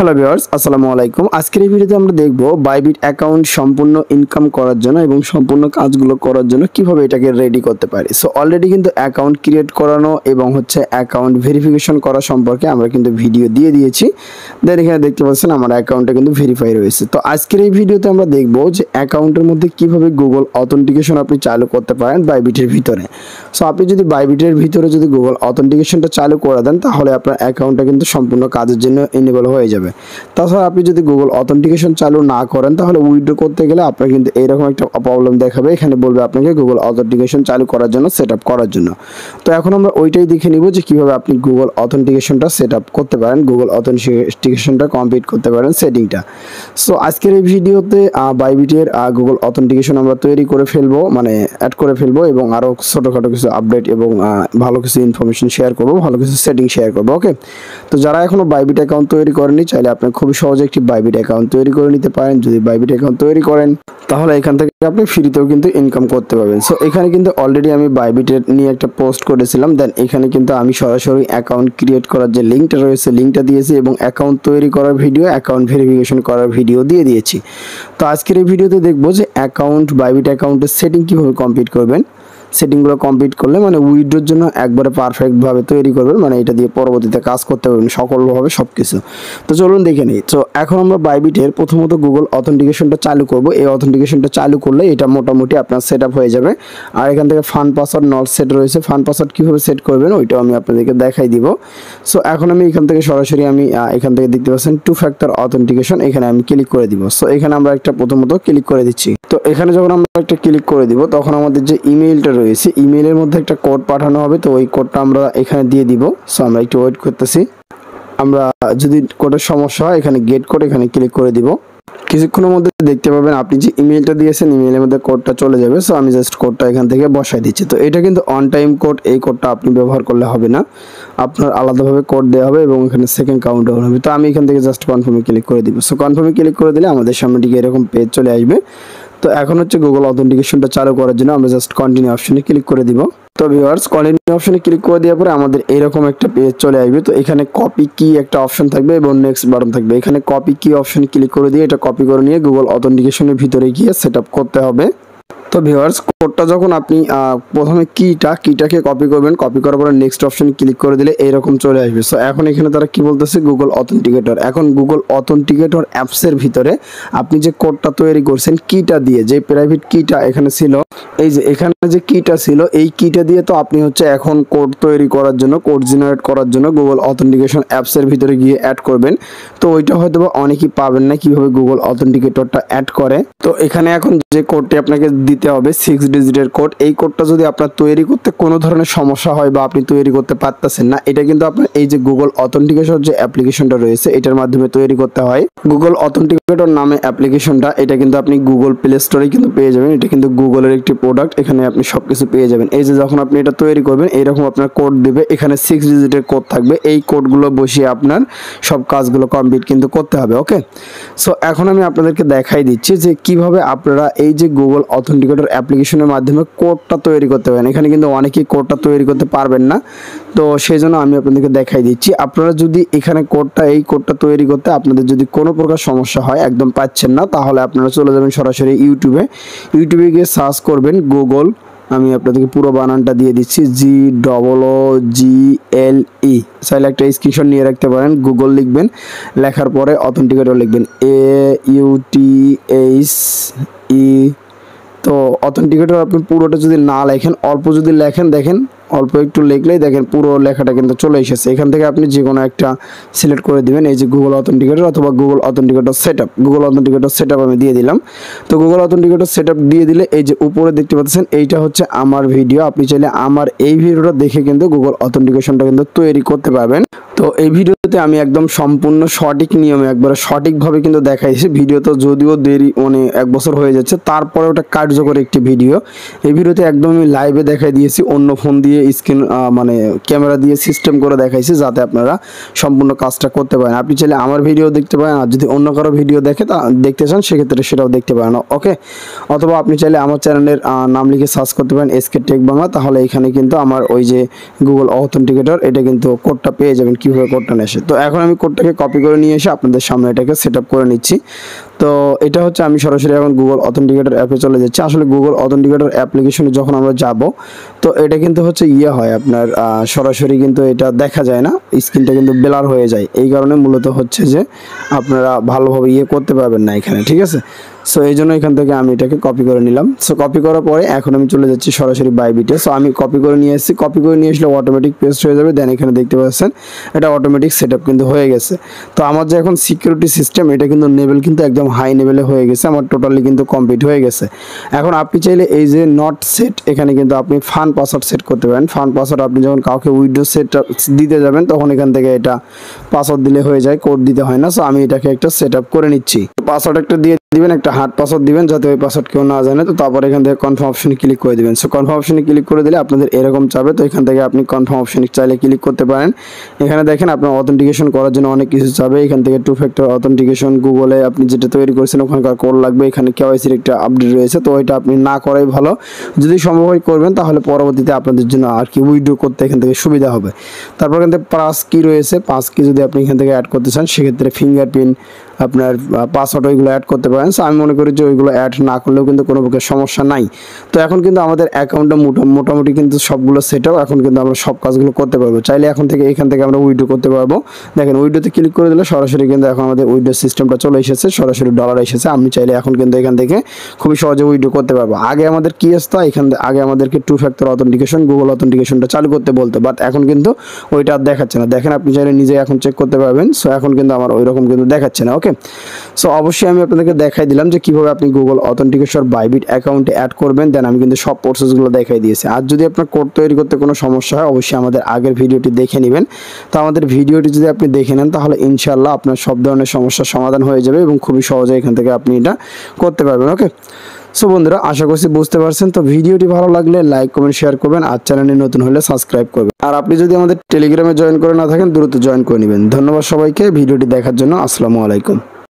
Hello viewers, আসসালামু আলাইকুম। আজকের এই ভিডিওতে আমরা দেখব বাইবিট অ্যাকাউন্ট সম্পূর্ণ ইনকাম করার জন্য এবং সম্পূর্ণ কাজগুলো করার জন্য কিভাবে এটাকে রেডি করতে পারি। সো অলরেডি কিন্তু অ্যাকাউন্ট ক্রিয়েট করানো এবং অ্যাকাউন্ট ভেরিফিকেশন করা সম্পর্কে আমরা কিন্তু ভিডিও দিয়ে দিয়েছি। দেন এখানে দেখতে পাচ্ছেন আমার অ্যাকাউন্টটা কিন্তু ভেরিফাই রয়েছে। তো আজকের এই ভিডিওতে আমরা দেখব যে অ্যাকাউন্টের মধ্যে কিভাবে গুগল অথেন্টিকেশন আপনি চালু করতে পারেন বাইবিটের ভিতরে। সো আপনি যদি বাইবিটের ভিতরে যদি গুগল অথেন্টিকেশনটা চালু করে দেন তাহলে আপনার অ্যাকাউন্টটা কিন্তু সম্পূর্ণ কাজের জন্য এনেবল হয়ে যাবে। তাছাড়া আপনি যদি গুগল অথেন্টিকেশন চালু না করেন তাহলে উইথড্র করতে গেলে আপনার কিন্তু এরকম একটা প্রবলেম দেখাবে। এখানে বলবে আপনাকে গুগল অথেন্টিকেশন চালু করার জন্য, সেট আপ করার জন্য। তো এখন আমরা ওইটাই দেখে নিব যে কিভাবে আপনি গুগল অথেন্টিকেশনটা সেট আপ করতে পারেন, গুগল অথেন্টিকেশনটা কমপ্লিট করতে পারেন সেটিংটা। সো আজকের এই ভিডিওতে বাইবিটের গুগল অথেন্টিকেশন আমরা তৈরি করে ফেলবো, মানে অ্যাড করে ফেলবো এবং আরও ছোটোখাটো কিছু আপডেট এবং ভালো কিছু ইনফরমেশন শেয়ার করবো, ভালো কিছু সেটিং শেয়ার করবো। ওকে, তো যারা এখনও বাইবিট অ্যাকাউন্ট তৈরি করেনি চাইলে আপনি খুবই সহজে একটি বাইবিট অ্যাকাউন্ট তৈরি করে নিতে পারেন। যদি বাইবিট অ্যাকাউন্ট তৈরি করেন তাহলে এখান থেকে আপনি ফ্রিতেও কিন্তু ইনকাম করতে পারবেন। সো এখানে কিন্তু অলরেডি আমি বাইবিটের নিয়ে একটা পোস্ট করেছিলাম। দেন এখানে কিন্তু আমি সরাসরি অ্যাকাউন্ট ক্রিয়েট করার যে লিঙ্কটা রয়েছে লিঙ্কটা দিয়েছি এবং অ্যাকাউন্ট তৈরি করার ভিডিও, অ্যাকাউন্ট ভেরিফিকেশন করার ভিডিও দিয়ে দিয়েছি। তো আজকের এই ভিডিওতে দেখবো যে বাইবিট অ্যাকাউন্টের সেটিং কীভাবে কমপ্লিট করবেন। সেটিংগুলো কমপ্লিট করলে মানে উইথড্রোর জন্য একবারে পারফেক্টভাবে তৈরি করবেন, মানে এটা দিয়ে পরবর্তীতে কাজ করতে পারবেন সকলভাবে সব কিছু। তো চলুন দেখে নিই। তো এখন আমরা বাইবিটের প্রথমত গুগল অথেন্টিকেশনটা চালু করব। এই অথেন্টিকেশনটা চালু করলে এটা মোটামুটি আপনার সেট আপ হয়ে যাবে। আর এখান থেকে ফান্ড পাসওয়ার্ড নট সেট রয়েছে, ফান্ড পাসওয়ার্ড কীভাবে সেট করবেন ওইটাও আমি আপনাদেরকে দেখাই দিব। সো এখন আমি এখান থেকে সরাসরি এখান থেকে দেখতে পাচ্ছেন 2 ফ্যাক্টর অথেন্টিকেশন, এখানে আমি ক্লিক করে দিব। সো এখানে আমরা একটা প্রথমত ক্লিক করে দিচ্ছি। তো এখানে যখন আমরা একটা ক্লিক করে দিব তখন আমাদের যে ইমেইলটা রয়েছে ইমেইলের মধ্যে একটা কোড পাঠানো হবে। তো ওই কোডটা আমরা এখানে দিয়ে দিব। সো আমরা একটু ওয়েট করতেছি। আমরা যদি কোডের সমস্যা হয় এখানে গেট কোড এখানে ক্লিক করে দিব। কিছুক্ষণের মধ্যে দেখতে পাবেন আপনি যে ইমেইলটা দিয়েছেন ইমেইলের মধ্যে কোডটা চলে যাবে। সো আমি জাস্ট কোডটা এখান থেকে বসাই দিচ্ছি। তো এটা কিন্তু অন টাইম কোড, এই কোডটা আপনি ব্যবহার করলে হবে না, আপনার আলাদাভাবে কোড দেওয়া হবে এবং এখানে সেকেন্ড কাউন্ট ডাউন হবে। তো আমি এখান থেকে জাস্ট কনফার্মে ক্লিক করে দিব। সো কনফার্মে ক্লিক করে দিলে আমাদের সামনে দিকে এরকম পেজ চলে আসবে। তো এখন গুগল অথেন্টিকেশনটা চালু করার জন্য আমরা জাস্ট কন্টিনিউ অপশনে ক্লিক করে দিব। তো ভিউয়ার্স, কন্টিনিউ অপশনে ক্লিক করে দেওয়ার পরে আমাদের এরকম একটা পেজ চলে আসবে। তো এখানে কপি কি একটা অপশন থাকবে এবং নেক্সট বাটন থাকবে। এখানে কপি কি অপশনে ক্লিক করে দিয়ে এটা কপি করে নিয়ে গুগল অথেন্টিকেশনের ভিতরে গিয়ে সেট আপ করতে হবে। তো ভিউয়ার্স, কোডটা যখন আপনি প্রথমে কিটাকে কপি করবেন, কপি করার পরে নেক্সট অপশন ক্লিক করে দিলে এরকম চলে আসবে। সো এখন এখানে তারা কি বলতেছে গুগল অথেন্টিকেটর। এখন গুগল অথেন্টিকেটর অ্যাপসের ভিতরে আপনি যে কোডটা তৈরি করছেন কিটা দিয়ে, যে প্রাইভেট কিটা এখানে ছিল, এই যে এখানে যে কিটা ছিল এই কিটা দিয়ে তো আপনি এখন কোড তৈরি করার জন্য, কোড জেনারেট করার জন্য গুগল অথেন্টিকেশন অ্যাপসের ভিতরে গিয়ে অ্যাড করবেন। তো ওইটা হয়তো বা অনেকেই পাবেন না কিভাবে গুগল অথেন্টিকেটরটা অ্যাড করে। তো এখানে এখন যে কোডটি আপনাকে দিতে হবে 6 ডিজিটের কোড। এই কোডটা যদি আপনার তৈরি করতে কোনো ধরনের সমস্যা হয় বা আপনি তৈরি করতে পারতেছেন না, এটা কিন্তু আপনার এই যে গুগল অথেন্টিকেশন যে অ্যাপ্লিকেশনটা রয়েছে এটার মাধ্যমে তৈরি করতে হয়। গুগল অথেন্টিকেটর নামে অ্যাপ্লিকেশনটা, এটা কিন্তু আপনি গুগল প্লে স্টোরে কিন্তু পেয়ে যাবেন। এটা কিন্তু গুগলের একটি প্রোডাক্ট, এখানে আপনি সবকিছু পেয়ে যাবেন। এই যে যখন আপনি এটা তৈরি করবেন এরকম আপনার কোড দিবে, এখানে 6 ডিজিটের কোড থাকবে। এই কোডগুলো বসিয়ে আপনার সব কাজগুলো কমপ্লিট কিন্তু করতে হবে। ওকে, সো এখন আমি আপনাদেরকে দেখাই দিচ্ছি যে কিভাবে আপনারা এই যে গুগল অথেন্টিকেটর অ্যাপ্লিকেশনের মাধ্যমে কোডটা তৈরি করতে পারেন। এখানে কিন্তু অনেকেই কোডটা তৈরি করতে পারবেন না, তো সেই জন্য আমি আপনাদেরকে দেখাই দিচ্ছি। আপনারা যদি এখানে এই কোডটা তৈরি করতে আপনাদের যদি কোনো প্রকার সমস্যা হয়, একদম পাচ্ছেন না, তাহলে আপনারা চলে যাবেন সরাসরি ইউটিউবে গিয়ে সার্চ করবেন গুগল, আমি আপনাদেরকে পুরো বানানটা দিয়ে দিচ্ছি, GOOGLE। চাইলে একটা স্ক্রিনশট নিয়ে রাখতে পারেন। গুগল লিখবেন, লেখার পরে অথেন্টিকেটর লিখবেন AUTHE। তো অথেন্টিকেটর আপনি পুরোটা যদি না লেখেন, অল্প যদি লেখেন, দেখেন অল্প একটু লিখলেই দেখেন পুরো লেখাটা কিন্তু চলে এসেছে। এখান থেকে আপনি যে কোনো একটা সিলেক্ট করে দিবেন, এই যে গুগল অথেন্টিকেটর অথবা Google authenticator setup. Google authenticator setup আমি দিয়ে দিলাম। তো গুগল অথেন্টিকেটর সেটআপ দিয়ে দিলে এই যে উপরে দেখতে পাচ্ছেন এইটা আমার ভিডিও। আপনি চাইলে আমার এই ভিডিওটা দেখে কিন্তু গুগল অথেন্টিকেশনটা কিন্তু তৈরি করতে পারবেন। তো এই ভিডিওতে আমি একদম সম্পূর্ণ সঠিক নিয়মে একবারে সঠিকভাবে কিন্তু দেখাইছি। ভিডিও তো যদিও দেরি, মানে 1 বছর হয়ে যাচ্ছে, তারপরে ওটা কার্যকর একটি ভিডিও। এই ভিডিওতে একদম আমি লাইভে দেখাই দিয়েছি, অন্য ফোন দিয়ে দিয়ে স্ক্রিন মানে ক্যামেরা দিয়ে সিস্টেম করে দেখাইছি যাতে আপনারা সম্পূর্ণ কাজটা করতে পারেন। আপনি চাইলে আমার ভিডিও দেখতে পারেন, আর যদি অন্য কারো ভিডিও দেখতে চান সেক্ষেত্রে সেটাও দেখতে পারেন। ওকে, অথবা আপনি চাইলে আমার চ্যানেলের নাম লিখে সার্চ করতে পারেন এসকে টেক বাংলা, তাহলে এখানে কিন্তু আমার ওই যে গুগল অথেন্টিকেটর এটা কিন্তু কোডটা পেয়ে যাবেন কীভাবে কোডটা নেসে। তো এখন আমি কোডটাকে কপি করে নিয়ে এসে আপনাদের সামনে এটাকে সেট আপ করে নিচ্ছি। তো এটা হচ্ছে আমি সরাসরি এখন গুগল অথেন্টিকেটর অ্যাপে চলে যাচ্ছি। আসলে গুগল অথেন্টিকেটর অ্যাপ্লিকেশনে যখন আমরা যাব তো এটা কিন্তু হচ্ছে হয় আপনার সরাসরি কিন্তু এটা দেখা যায় না, স্ক্রিনটা কিন্তু ব্লার হয়ে যায়। এই কারণে মূলত হচ্ছে যে আপনারা ভালোভাবে করতে পারবেন না এখানে, ঠিক আছে। সো এই জন্য এখান থেকে আমি এটাকে কপি করে নিলাম। সো কপি করার পরে এখন আমি চলে যাচ্ছি সরাসরি বাইবিটে। সো আমি কপি করে নিয়ে এসেছি, কপি করে নিয়ে আসলে অটোমেটিক পেস্ট হয়ে যাবে। দেন এখানে দেখতে পাচ্ছেন এটা অটোমেটিক সেট আপ কিন্তু হয়ে গেছে। তো আমার যে এখন সিকিউরিটি সিস্টেম এটা কিন্তু লেভেল কিন্তু একদম হাই লেভেলে হয়ে গেছে, আমার টোটালি কিন্তু কমপ্লিট হয়ে গেছে। এখন আপনি চাইলে এই যে নট সেট এখানে কিন্তু আপনি ফান পাসওয়ার্ড সেট করতে পারেন। ফান পাসওয়ার্ড আপনি যখন কাউকে উইন্ডো সেট দিতে যাবেন তখন এখান থেকে এটা পাসওয়ার্ড দিলে হয়ে যায়, কোড দিতে হয় না। সো আমি এটাকে একটা সেট আপ করে নিচ্ছি। পাসওয়ার্ড একটা দিয়ে দিবেন, একটা হার্ড পাসওয়ার্ড দিবেন যাতে ওই পাসওয়ার্ড কেউ না জানে। তো তারপর এখান থেকে কনফার্ম অপশনে ক্লিক করে দিবেন। সো কনফার্ম অপশনে ক্লিক করে দিলে আপনাদের এরকম চাবে। তো এখান থেকে আপনি কনফার্ম অপশনে চাইলে ক্লিক করতে পারেন। এখানে দেখেন আপনার অথেন্টিকেশন করার জন্য অনেক কিছু চাবে। এখান থেকে 2 ফ্যাক্টর অথেন্টিকেশন, গুগলে আপনি যেটা তৈরি করেছেন ওখানকার কোড লাগবে। এখানে কেওয়াইসির একটা আপডেট রয়েছে, তো ওইটা আপনি না করাই ভালো। যদি সম্ভব হয় করবেন, তাহলে পরবর্তীতে আপনাদের জন্য আর কি উইথড্র করতে এখান থেকে সুবিধা হবে। তারপর এখান থেকে পাস কি রয়েছে, পাস কি যদি আপনি এখান থেকে অ্যাড করতে চান সেক্ষেত্রে ফিঙ্গারপ্রিন্ট আপনার পাসওয়ার্ড ওইগুলো অ্যাড করতে পারেন। সো আমি মনে করি যে ওইগুলো অ্যাড না করলেও কিন্তু কোনো প্রকার সমস্যা নাই। তো এখন কিন্তু আমাদের অ্যাকাউন্টটা মোটামুটি কিন্তু সবগুলো সেট আপ, এখন কিন্তু আমরা সব কাজগুলো করতে পারবো। চাইলে এখান থেকে আমরা উইথড্র করতে পারবো। দেখেন উইথড্রোতে ক্লিক করে দিলে সরাসরি কিন্তু এখন আমাদের উইথড্রো সিস্টেমটা চলে এসেছে, সরাসরি ডলার এসেছে। আমি চাইলে এখন কিন্তু এখান থেকে খুবই সহজে উইথড্রো করতে পারবো। আগে আমাদের কি আসতো, আগে আমাদেরকে 2 ফ্যাক্টর অথেন্টিকেশন, গুগল অথেন্টিকেশনটা চালু করতে বলতো, বাট এখন কিন্তু ওইটা আর দেখাচ্ছে না। দেখেন আপনি চাইলে নিজে এখন চেক করতে পারবেন। সো এখন কিন্তু আমার ওই রকম কিন্তু দেখাচ্ছে না। ওকে, সো অবশ্যই আমি আপনাদেরকে দেখাই দিলাম যে কিভাবে আপনি গুগল অথেন্টিকেশন বাইবিট অ্যাকাউন্টে অ্যাড করবেন। দেন আমি কিন্তু সব প্রসেসগুলো দেখাই দিয়েছি। আর যদি আপনার কোড তৈরি করতে কোনো সমস্যা হয় অবশ্যই আমাদের আগের ভিডিওটি দেখে নেবেন। তো আমাদের ভিডিওটি যদি আপনি দেখে নেন তাহলে ইনশাআল্লাহ আপনার সব ধরনের সমস্যার সমাধান হয়ে যাবে এবং খুবই সহজে এখান থেকে আপনি এটা করতে পারবেন। ওকে, সো বন্ধুরা আশা করছি বুঝতে পারছেন। তো ভিডিওটি ভালো লাগলে লাইক কমেন্ট শেয়ার করবেন, আর চ্যানেলে নতুন হলে সাবস্ক্রাইব করবেন। আর আপনি যদি আমাদের টেলিগ্রামে জয়েন করে না থাকেন দ্রুত জয়েন করে নেবেন। ধন্যবাদ সবাইকে ভিডিওটি দেখার জন্য। আসসালামু আলাইকুম।